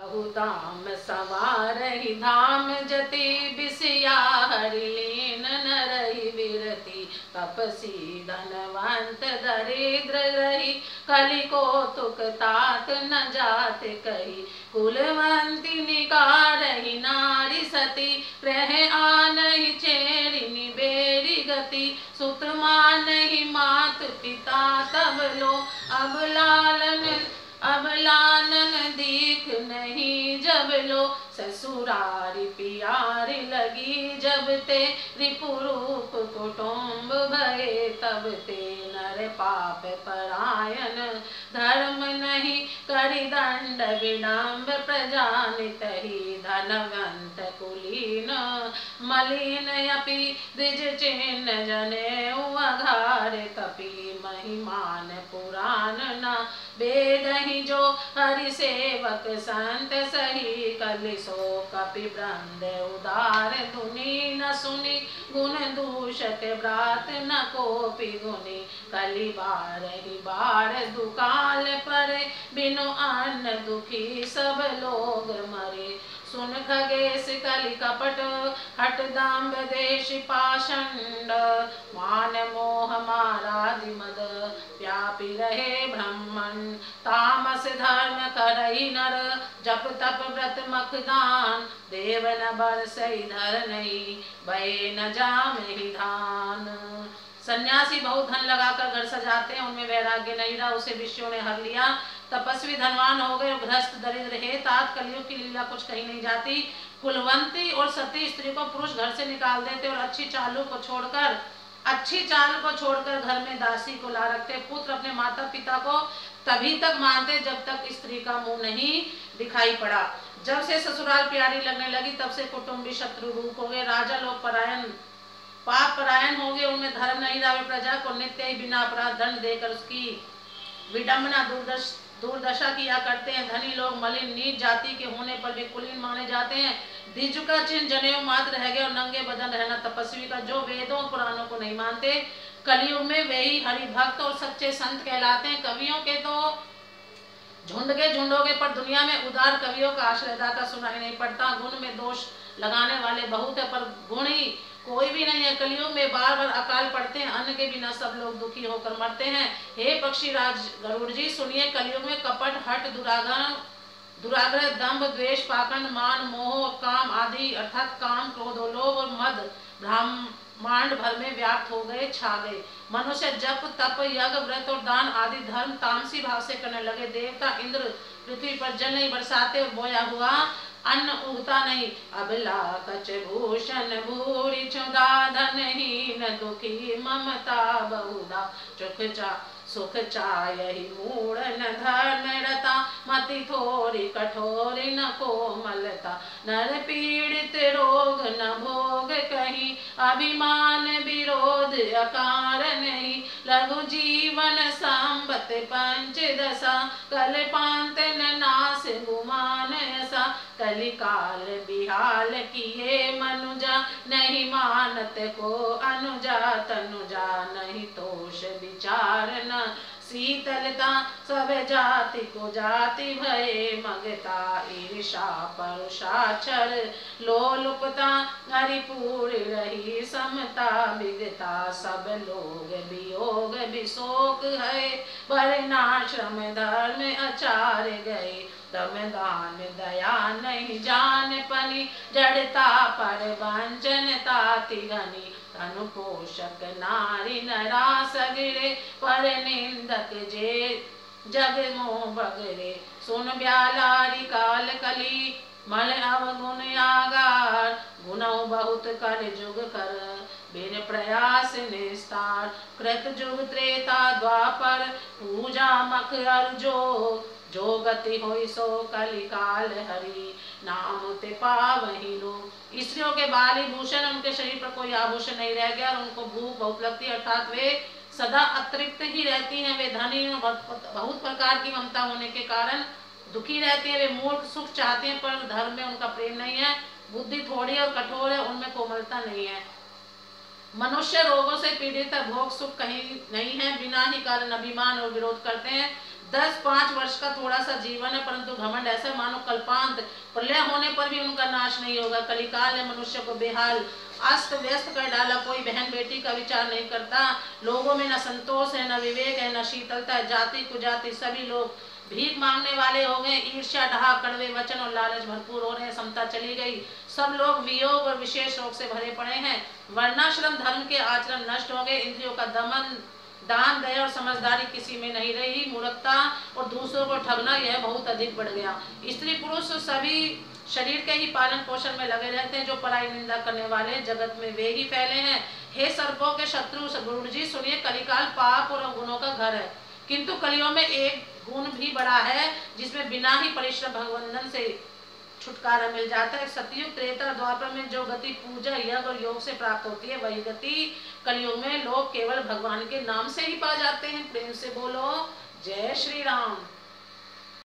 बहुधाम सवारहि धाम जति बिसिया हरिलीन नरहि विरति तपसी धनवंत दरिद्र रही कलि कौतुक तात न जात कही कुलवंती निकारहि नारी सती प्रह आनहि चेरिनि बेरी गति सुत मानहि मात पिता तब लो अब लालन दीख नहीं जब लो ससुरारी पियारी लगी जब ते रिपुरूप कुटुम्ब भये तब ते नर पाप परायण धर्म नहीं करि दंड विडम्ब प्रजानित ही धनवंत कुलीन मलिन अपि द्विज चिन्ह जनेऊ अघार कपि महिमान पुराण न बेदहि जो हरि सेवक संत सही कलिसो कपि वृंद उदार धुनि न सुनि गुण दूषक व्रात न कोपि गुनि कलि बार दुकाल पर बिनु अन्न दुखी सब लोग मरे सुन खगेश कलि कपट हट दाम्ब देश पाषंड मान मोह मारादि मद व्यापी रहे ब्रह्मन तामस धर्म करई नर जप तप व्रत मखदान देव न बरसई धर नहीं भय न जामहि धान। सन्यासी बहुत धन लगाकर घर सजाते हैं, उनमें वैराग्य नहीं रहा, उसे विषयों ने हर लिया। तपस्वी धनवान हो गए, गृहस्थ दरिद्र है। तात कलयुग की लीला कुछ कहीं नहीं जाती। कुलवंती और सती स्त्री को पुरुष घर से निकाल देते और अच्छी चाल को छोड़कर घर में दासी को ला रखते। पुत्र अपने माता पिता को तभी तक मानते जब तक स्त्री का मुंह नहीं दिखाई पड़ा। जब से ससुराल प्यारी लगने लगी तब से कुटुंबी शत्रु रूप हो गए। राजा लोग पाप परायण हो गए, उनमें धर्म नहीं रहा। वे प्रजा को नित्य ही बिना अपराध दंड देकर उसकी विडंबना दुर्दशा किया करते हैं। धनी लोग मलिन नीच जाति के होने पर भी कुलीन माने जाते हैं। द्विज का चिन्ह जनेऊ मात्र रह गए और नंगे बदन रहना तपस्वी का। जो वेदों पुराणों को नहीं मानते कलयुग में वे ही हरि भक्त और सच्चे संत कहलाते हैं। कवियों के तो झुंड हो गए, पर दुनिया में उदार कवियों का आश्रयदाता सुनाई नहीं पड़ता। गुण में दोष लगाने वाले बहुत है, पर गुण ही कोई भी नहीं है। कलयुग में बार बार अकाल पड़ते हैं, अन्न के बिना सब लोग दुखी होकर मरते हैं। हे पक्षीराज गरुड़ जी, सुनिए, कलयुग में कपट, हट, दुराग्रह, दंभ, द्वेष, पाखंड, मान, मोह, काम आदि अर्थात काम, क्रोध, लोभ और मद ब्रह्मांड भर में व्याप्त हो गए, छा गए। मनुष्य जप तप यज्ञ व्रत और दान आदि धर्म तामसी भाव से करने लगे। देवता इंद्र पृथ्वी पर जल नहीं बरसाते और बोया हुआ अन्न उगता नहीं। अबला कच भूषण भूरि चुदा धनहीन दुखी ममता बहुधा सुख चायहि मूढ़ न धर्म रता मति थोरी कठोरी न कोमलता। नर पीड़ित रोग न भोग कहीं अभिमान विरोध अकार नहीं। लघु जीवन संबत पंच दशा कल पांत न नाश गुमान ऐसा। कलिकाल बिहाल किए मनुजा नहीं मानत को अनुजा तनुजा नहीं तोष विचार न शीतलता सब जाति को जाति भय मगता ईर्षा परुषाचर लोलुपता हरिपुर रही समता बिगता सब लोग वियोग विशोक है वर्णाश्रम धर्म आचार गए। तम दान दया नहीं जान पनी जड़ता पर वंचन ताति घनी। तनु पोषक नारी नरा सगरे पर निंदक जे जग मोह बगरे। सुन ब्यालारी काल कली मल अवगुण आगार गुणौ बहुत कर जुग कर बिन प्रयास निस्तार। कृत जुग त्रेता द्वापर पूजा मख अर्जो जो गति होई सो कलिकाल हरि नाम ते पावहि लो। स्त्रियों के बाल ही भूषण, उनके शरीर पर कोई आभूषण नहीं रह गया और उनको भूख बहुत लगती है, अर्थात वे सदा अतृप्त ही रहती हैं। वे धनी बहुत प्रकार की ममता होने के कारण दुखी रहती है। वे मूर्ख सुख चाहते हैं पर धर्म में उनका प्रेम नहीं है। बुद्धि थोड़ी और कठोर है, उनमें कोमलता नहीं है। मनुष्य रोगों से पीड़ित है, भोग सुख कहीं नहीं है। बिना ही कारण अभिमान और विरोध करते हैं। 10-5 वर्ष का थोड़ा सा जीवन है, परंतु घमंड ऐसा मानो कल्पांत, प्रलय होने पर भी उनका नाश नहीं होगा। कलिकाल ने मनुष्य को बेहाल अस्त व्यस्त कर डाला। कोई बहन बेटी का विचार नहीं करता। लोगों में न संतोष है, न विवेक है, न शीतलता है। जाति कुजाति सभी लोग भीख मांगने वाले हो गए। ईर्ष्या, डहा, कड़वे वचन और लालच भरपूर हो रहे हैं। समता चली गई। सब लोग वियोग और विशेष रोग से भरे पड़े हैं। वर्णाश्रम धर्म के आचरण नष्ट हो गए। इंद्रियों का दमन, दान, दया और समझदारी किसी में नहीं रही। मूर्खता और दूसरों को ठगना यह बहुत अधिक बढ़ गया। स्त्री पुरुष सभी शरीर के ही पालन पोषण में लगे रहते हैं। जो पराई निंदा करने वाले जगत में वे ही फैले हैं। हे सर्पों के शत्रु, गुरु जी सुनिए, कलिकाल पाप और गुणों का घर है, किंतु कलियों में एक गुण भी बड़ा है जिसमें बिना ही परिश्रम भगवंदन से छुटकारा मिल जाता है। सतयुग, त्रेता, द्वापर में जो गति पूजा, यज्ञ और योग से प्राप्त होती है, वही गति कलयुग में लोग केवल भगवान के नाम से ही पा जाते हैं। प्रेम से बोलो जय श्री राम।